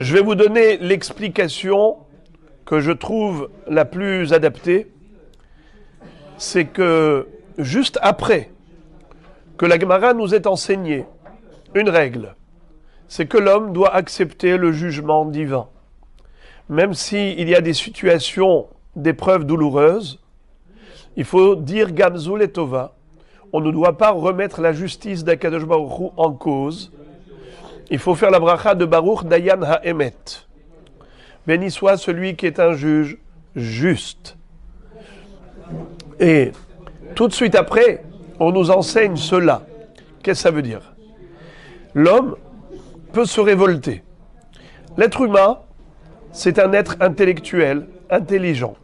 Je vais vous donner l'explication que je trouve la plus adaptée. C'est que juste après que la Gemara nous ait enseigné une règle, c'est que l'homme doit accepter le jugement divin. Même s'il y a des situations d'épreuves douloureuses, il faut dire Gamzul et Tova. On ne doit pas remettre la justice d'Akadosh Baruch Hu en cause. Il faut faire la bracha de Baruch Dayan HaEmet. Béni soit celui qui est un juge juste. Et tout de suite après, on nous enseigne cela. Qu'est-ce que ça veut dire? L'homme peut se révolter. L'être humain, c'est un être intellectuel, intelligent.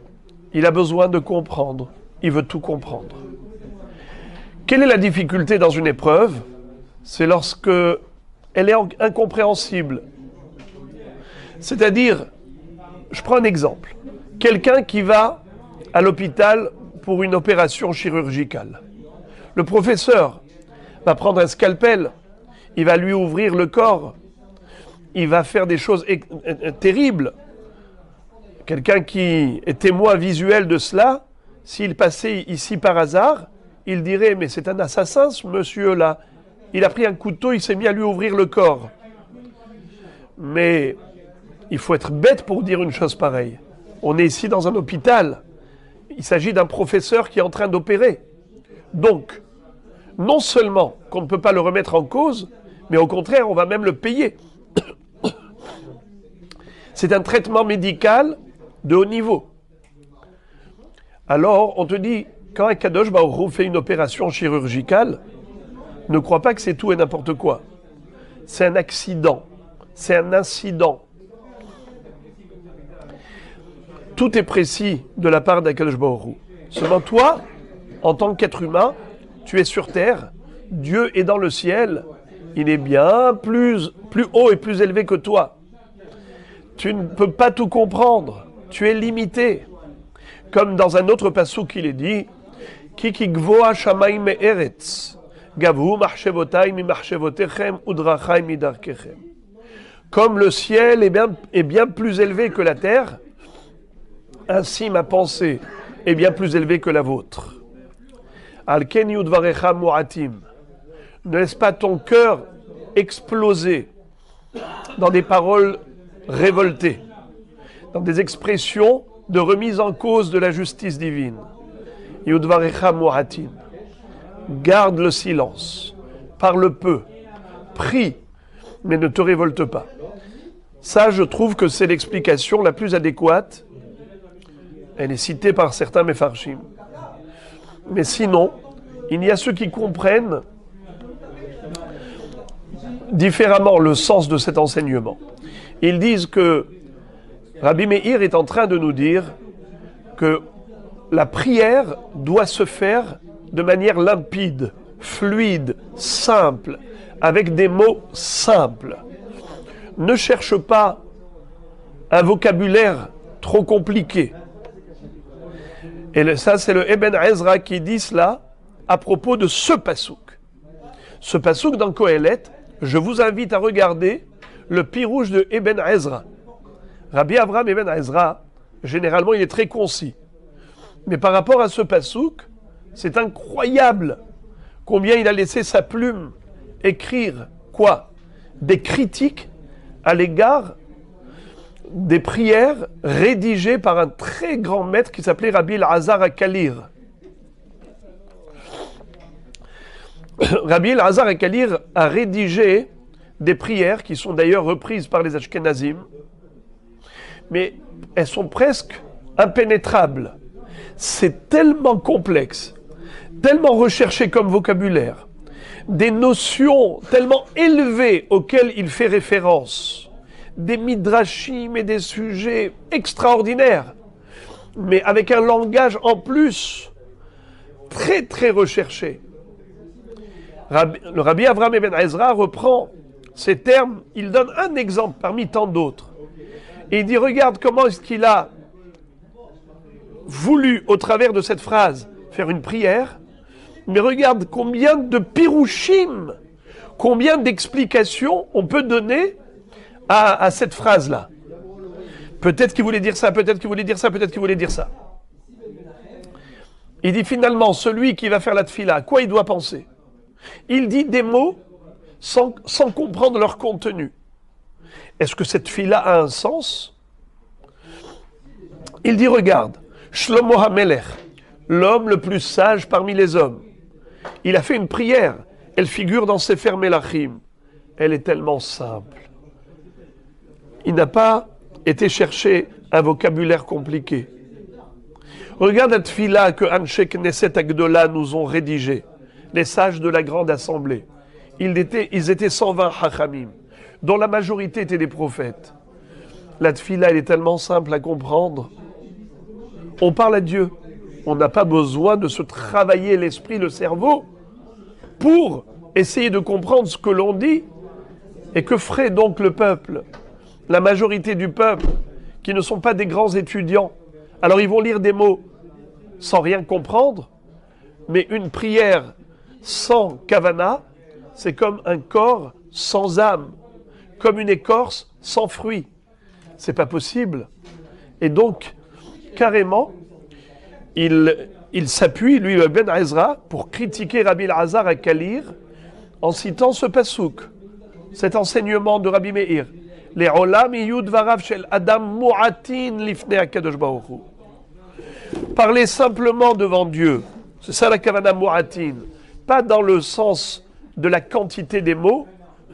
Il a besoin de comprendre. Il veut tout comprendre. Quelle est la difficulté dans une épreuve? C'est lorsque elle est incompréhensible. C'est-à-dire, je prends un exemple. Quelqu'un qui va à l'hôpital pour une opération chirurgicale. Le professeur va prendre un scalpel, il va lui ouvrir le corps, il va faire des choses terribles. Quelqu'un qui est témoin visuel de cela, s'il passait ici par hasard, il dirait « Mais c'est un assassin ce monsieur-là. Il a pris un couteau, il s'est mis à lui ouvrir le corps. » Mais il faut être bête pour dire une chose pareille. On est ici dans un hôpital. Il s'agit d'un professeur qui est en train d'opérer. Donc, non seulement qu'on ne peut pas le remettre en cause, mais au contraire, on va même le payer. C'est un traitement médical de haut niveau. Alors, on te dit, quand un Kadosh Baruch Hu fait une opération chirurgicale, ne crois pas que c'est tout et n'importe quoi. C'est un accident. C'est un incident. Tout est précis de la part d'Akadosh Baruch Hu. Seulement toi, en tant qu'être humain, tu es sur terre, Dieu est dans le ciel, il est bien plus haut et plus élevé que toi. Tu ne peux pas tout comprendre, tu es limité. Comme dans un autre passouk il est dit, Kiki gvoa shamayim me'eretz, gavhu marchevotay mi marchevotechem udrachay mi darkechem. Comme le ciel est bien plus élevé que la terre, ainsi ma pensée est bien plus élevée que la vôtre. Al-ken yudvarecha mu'atim. Ne laisse pas ton cœur exploser dans des paroles révoltées, dans des expressions de remise en cause de la justice divine. Yudvarecha mu'atim. Garde le silence, parle peu, prie, mais ne te révolte pas. Ça, je trouve que c'est l'explication la plus adéquate. Elle est citée par certains Mefarshim. Mais sinon, il y a ceux qui comprennent différemment le sens de cet enseignement. Ils disent que Rabbi Meir est en train de nous dire que la prière doit se faire de manière limpide, fluide, simple, avec des mots simples. Ne cherche pas un vocabulaire trop compliqué. Et ça, c'est le Eben Ezra qui dit cela à propos de ce passouk. Ce passouk dans Kohelet, je vous invite à regarder le pirouge de Eben Ezra. Rabbi Avraham Eben Ezra, généralement, il est très concis. Mais par rapport à ce passouk, c'est incroyable combien il a laissé sa plume écrire quoi? Des critiques à l'égard des prières rédigées par un très grand maître qui s'appelait Rabbi El-Hazar HaKalir. Rabbi El-Hazar HaKalir a rédigé des prières qui sont d'ailleurs reprises par les Ashkenazim, mais elles sont presque impénétrables. C'est tellement complexe, tellement recherché comme vocabulaire, des notions tellement élevées auxquelles il fait référence, des midrashim et des sujets extraordinaires, mais avec un langage en plus très très recherché. Le Rabbi Avraham Eben Ezra reprend ces termes, il donne un exemple parmi tant d'autres. Et il dit, regarde comment est-ce qu'il a voulu, au travers de cette phrase, faire une prière, mais regarde combien de pirouchim, combien d'explications on peut donner à cette phrase-là. Peut-être qu'il voulait dire ça, peut-être qu'il voulait dire ça, peut-être qu'il voulait dire ça. Il dit finalement, celui qui va faire la tfila, à quoi il doit penser? Il dit des mots sans comprendre leur contenu. Est-ce que cette tfila a un sens? Il dit, regarde, Shlomo HaMelech, l'homme le plus sage parmi les hommes, il a fait une prière, elle figure dans Sefer Melachim. Elle est tellement simple. Il n'a pas été chercher un vocabulaire compliqué. Regarde la tfila que Anshe Knesset Agdola nous ont rédigé, les sages de la grande assemblée. Ils étaient 120 hachamim, dont la majorité étaient des prophètes. La tfila, elle est tellement simple à comprendre. On parle à Dieu. On n'a pas besoin de se travailler l'esprit, le cerveau, pour essayer de comprendre ce que l'on dit. Et que ferait donc le peuple, la majorité du peuple, qui ne sont pas des grands étudiants? Alors ils vont lire des mots sans rien comprendre, mais une prière sans kavana, c'est comme un corps sans âme, comme une écorce sans fruit. C'est pas possible. Et donc, carrément, il s'appuie, lui, Ben Ezra, pour critiquer Rabbi Elazar à Kalir, en citant ce pasouk, cet enseignement de Rabbi Meir. Les olam yud dvarav shel adam mu'atin lifnei HaKadosh Baruch Hu. Parler simplement devant Dieu, c'est ça la kavana mu'atin, pas dans le sens de la quantité des mots,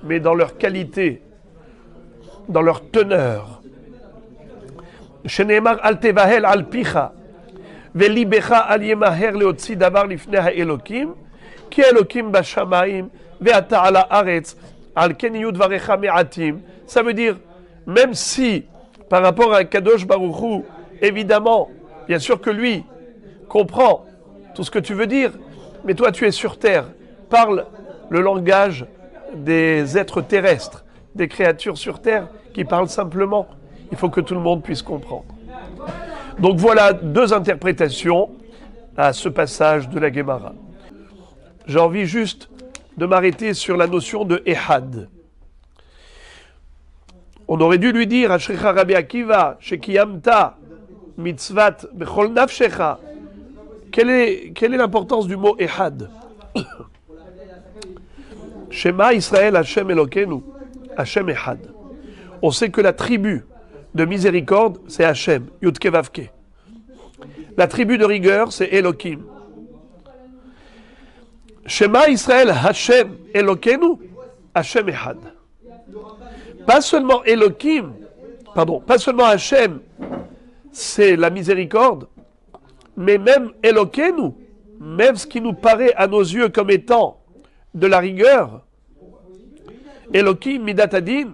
mais dans leur qualité, dans leur teneur. Sheneemar al tevahel al picha, velibecha al yemaher leotzi davar lifnei ha'elokim, ki elokim bashamayim, ve'ata ala aretz, al ken yud varecha me'atim. Ça veut dire, même si, par rapport à Kadosh Baruch Hu, évidemment, bien sûr que lui comprend tout ce que tu veux dire, mais toi tu es sur terre, parle le langage des êtres terrestres, des créatures sur terre qui parlent simplement. Il faut que tout le monde puisse comprendre. Donc voilà deux interprétations à ce passage de la Gemara. J'ai envie juste de m'arrêter sur la notion de Ehad. On aurait dû lui dire, Ashrecha Rabbi Akiva, Shekiyamta, Mitzvat, Bechol Nafshecha. Quelle est l'importance du mot Ehad? Shema Israël Hashem Elokenu, Hashem Ehad. On sait que la tribu de miséricorde, c'est Hashem, Yudke Vavke. La tribu de rigueur, c'est Elokim. Shema Israël Hashem Elokenu, Hashem Ehad. Pas seulement Elokim, pas seulement Hashem, c'est la miséricorde, mais même Elokenu, même ce qui nous paraît à nos yeux comme étant de la rigueur, Elokim Midat Adin,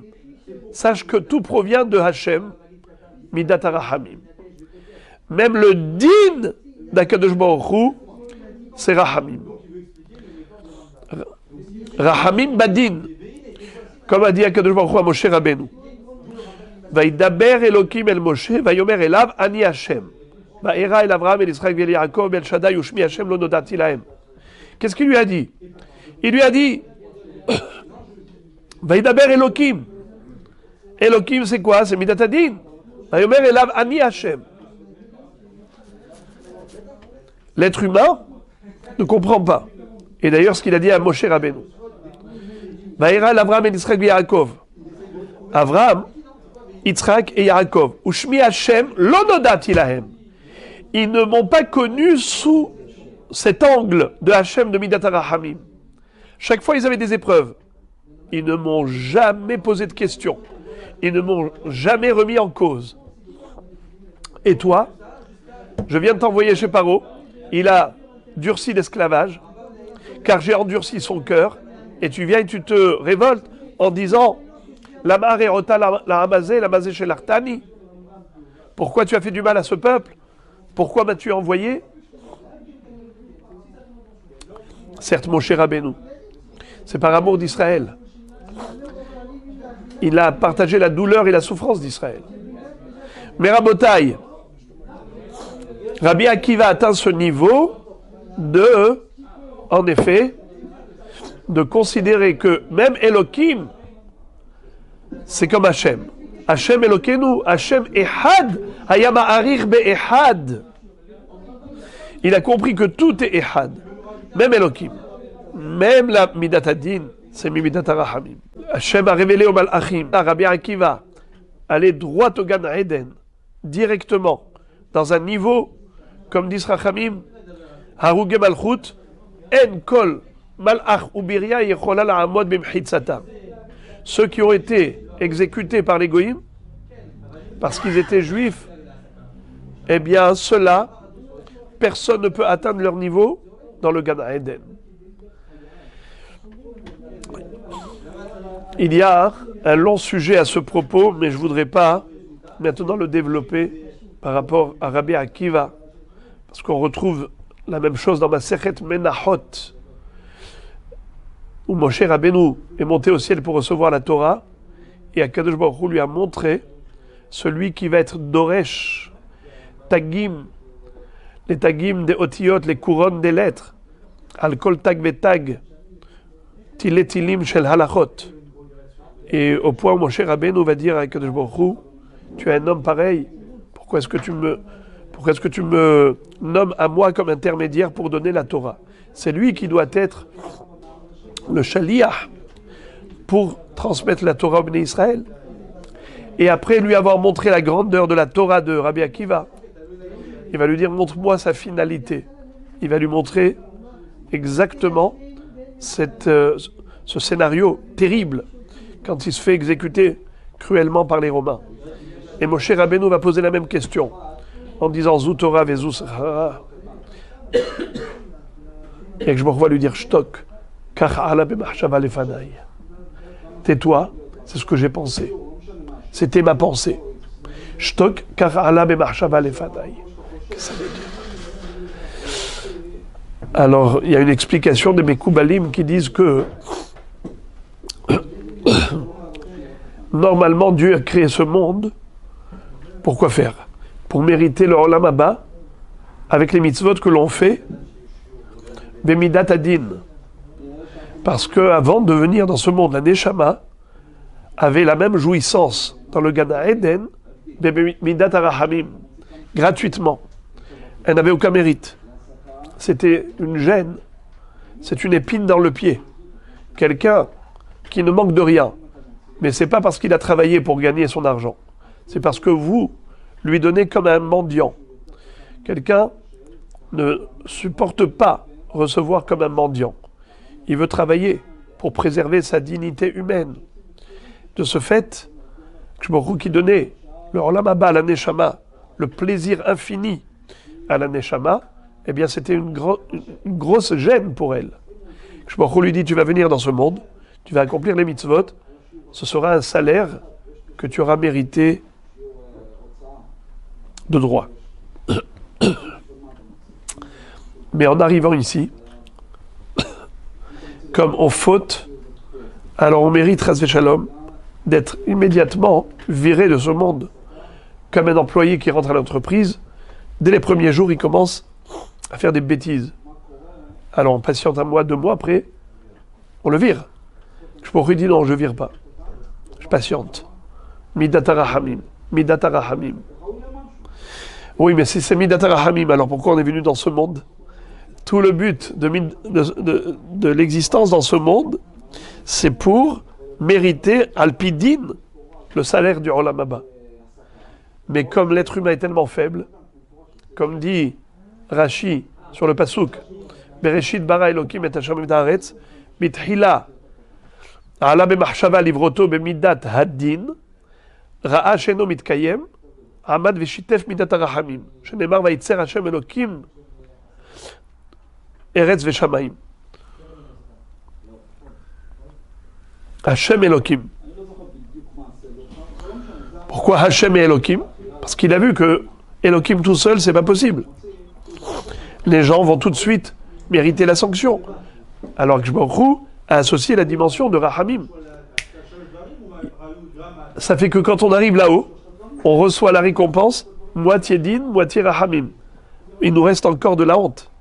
sache que tout provient de Hashem, Midat Arahamim. Même le din d'Akadosh Baruch Hu, c'est Rahamim. Rahamim Badin. Comme a dit Akadosh Baruch Hu à Moshe Rabbeinu. Vaïdaber Elokim el Moshe, vayomer elav ani Hashem. Vaïra el Avraham el Israël el Yaakov el Shaddai ushmi Hashem lo nodati lahem. Qu'est-ce qu'il lui a dit? Il lui a dit Vaïdaber Elokim. Elokim c'est quoi? C'est Midat Adin. Vayomer elav ani Hashem. L'être humain ne comprend pas. Et d'ailleurs ce qu'il a dit à Moshe Rabbeinu. Vaïra l'Avraham et Yitzhak et Yaakov. Avraham, Yitzhak et Yaakov. Ushmi Hashem l'onodati lahem. Ils ne m'ont pas connu sous cet angle de Hashem de Midat Arahamim. Chaque fois ils avaient des épreuves. Ils ne m'ont jamais posé de questions. Ils ne m'ont jamais remis en cause. Et toi, je viens de t'envoyer chez Paro. Il a durci l'esclavage, car j'ai endurci son cœur. Et tu viens et tu te révoltes en disant la marérota la hamazé chez l'artani. Pourquoi tu as fait du mal à ce peuple? Pourquoi m'as-tu envoyé? Certes, mon cher Rabbeinu, c'est par amour d'Israël. Il a partagé la douleur et la souffrance d'Israël. Mais Rabotai, Rabbi Akiva atteint ce niveau de, en effet, de considérer que même Elohim c'est comme Hachem. Hachem Elokeinu, Hachem Ehad, Haya Ma'arich Be'ehad. Il a compris que tout est Ehad, même Elokim, même la Midat Adin, c'est Midat Arahamim. Hachem a révélé au Malachim, à Rabbi Akiva, aller droit au Gan Eden, directement, dans un niveau, comme dit Rachamim, Haruge Malchut, En Kol, Malach ou Biria, Yechola La'amod Bimchitzata. Ceux qui ont été exécutés par les Goïm, parce qu'ils étaient juifs, eh bien, ceux-là, personne ne peut atteindre leur niveau dans le Gan Eden. Il y a un long sujet à ce propos, mais je ne voudrais pas maintenant le développer par rapport à Rabbi Akiva, parce qu'on retrouve la même chose dans Masechet Menachot, où Moshe Rabbeinu est monté au ciel pour recevoir la Torah, et Akadosh Baruch Hu lui a montré celui qui va être Doresh, Tagim, les Tagim des Otiyot, les couronnes des lettres, Al Kol Tag Vetag, Tiletilim Shel Halachot. Et au point où Moshe Rabbeinu va dire à Akadosh Baruch Hu, tu es un homme pareil, pourquoi est-ce que tu me nommes à moi comme intermédiaire pour donner la Torah? C'est lui qui doit être le Shaliach pour transmettre la Torah au Bnei Israël. Et après lui avoir montré la grandeur de la Torah de Rabbi Akiva, il va lui dire, montre-moi sa finalité. Il va lui montrer exactement ce scénario terrible quand il se fait exécuter cruellement par les Romains. Et Moshe Rabbeinu va poser la même question en disant Zou Torah vezu Sechara. Et que je me revois lui dire Shtok, kach ala b'machshava lefanai. Tais-toi, c'est ce que j'ai pensé. C'était ma pensée. Shtok, kach ala b'machshava lefanai. Qu'est-ce que ça veut dire? Alors, il y a une explication de mes Koubalim qui disent que normalement, Dieu a créé ce monde. Pourquoi faire? Pour mériter le Olam Haba avec les mitzvot que l'on fait, Bemidat Adin. Parce qu'avant de venir dans ce monde, la Neshama avait la même jouissance dans le Gan Eden, Bemidat Arahamim, gratuitement. Elle n'avait aucun mérite. C'était une gêne, c'est une épine dans le pied. Quelqu'un qui ne manque de rien. Mais ce n'est pas parce qu'il a travaillé pour gagner son argent. C'est parce que vous lui donnez comme un mendiant. Quelqu'un ne supporte pas recevoir comme un mendiant. Il veut travailler pour préserver sa dignité humaine. De ce fait, Kshborou qui donnait le Olam Haba à la Neshama, le plaisir infini à la Neshama, eh bien c'était une grosse gêne pour elle. Kshborou lui dit, tu vas venir dans ce monde, tu vas accomplir les mitzvot, ce sera un salaire que tu auras mérité de droit. Mais en arrivant ici, comme on faute, alors on mérite, Chas v'Shalom, d'être immédiatement viré de ce monde. Comme un employé qui rentre à l'entreprise, dès les premiers jours, il commence à faire des bêtises. Alors on patiente un mois, 2 mois, après, on le vire. Je pourrais dire non, je ne vire pas. Je patiente. Midat Arahamim. Midat Arahamim. Oui, mais si c'est Midat Arahamim, alors pourquoi on est venu dans ce monde? Tout le but de l'existence dans ce monde, c'est pour mériter Alpidin, le salaire du Olam Haba. Mais comme l'être humain est tellement faible, comme dit Rashi sur le Pasuk, Bereshit bara Elokim et Hashem v'haaretz, bitchila ala b'machshava livroto b'midat haddin, ra'a sheno mitkayem, amad v'shitef midat harahamim, shenemar vayitzer Hashem Elokim eretz v'shamayim. Hashem Elokim. Pourquoi Hashem et Elokim? Parce qu'il a vu que Elokim tout seul, c'est pas possible. Les gens vont tout de suite mériter la sanction. Alors que Jbarou a associé la dimension de Rahamim. Ça fait que quand on arrive là-haut, on reçoit la récompense moitié din, moitié Rahamim. Il nous reste encore de la honte.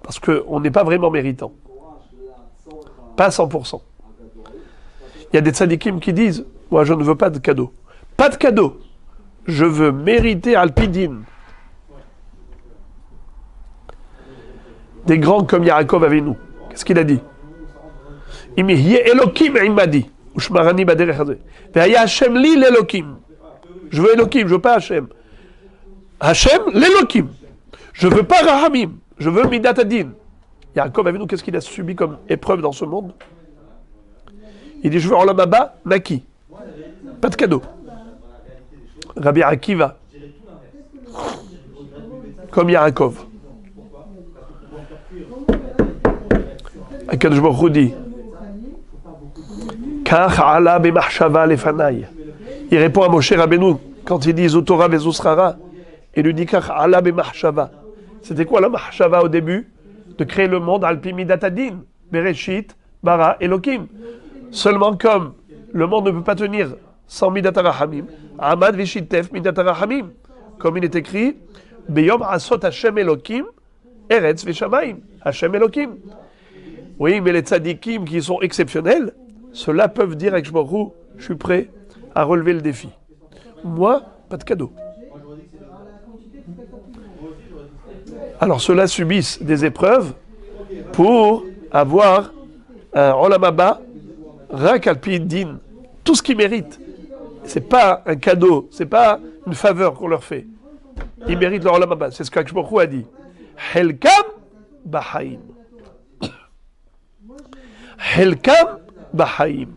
Parce qu'on n'est pas vraiment méritant. Pas 100%. Il y a des tzadikim qui disent, Moi, je ne veux pas de cadeau. Pas de cadeau. Je veux mériter Alpidine. Des grands comme Yaakov avec nous. Qu'est-ce qu'il a dit? Il m'a dit Elokim imadi. Ushmarani baderech hazeh. Ve'aya Hashem li l'Elokim. Je veux Elokim, je veux pas Hashem. Hashem, l'Elokim. Je veux pas Rahamim. Je veux Midat Adin. Yaakov avec nous, qu'est-ce qu'il a subi comme épreuve dans ce monde? Il dit, je veux Olam Haba, Naki. Pas de cadeau. Rabbi Akiva. Comme Yaakov. Akadosh Baruch Hu dit, Kach ala b'machshava lefanai. Il répond à Moshe Rabbeinu quand il dit Zotora vezosrara. Il lui dit Kach ala b'machshava. C'était quoi la mahshava au début? De créer le monde al pi midat adin, bereshit, bara, elokim. Seulement comme le monde ne peut pas tenir sans midat arahamim, amad veshitef midat arahamim. Comme il est écrit, beyom asot Hashem elokim, eretz veshamayim, Hashem elokim. Oui, mais les tzadikim qui sont exceptionnels, ceux-là peuvent dire avec Baruch Hu, je suis prêt à relever le défi. Moi, pas de cadeau. Alors ceux-là subissent des épreuves pour avoir un Olam Haba, Rak al pi din, tout ce qu'ils méritent. C'est pas un cadeau, c'est pas une faveur qu'on leur fait. Ils méritent leur Olam Haba. C'est ce qu'Akadosh Baruch Hu a dit. Helkam bahaim. Helkam bahaim.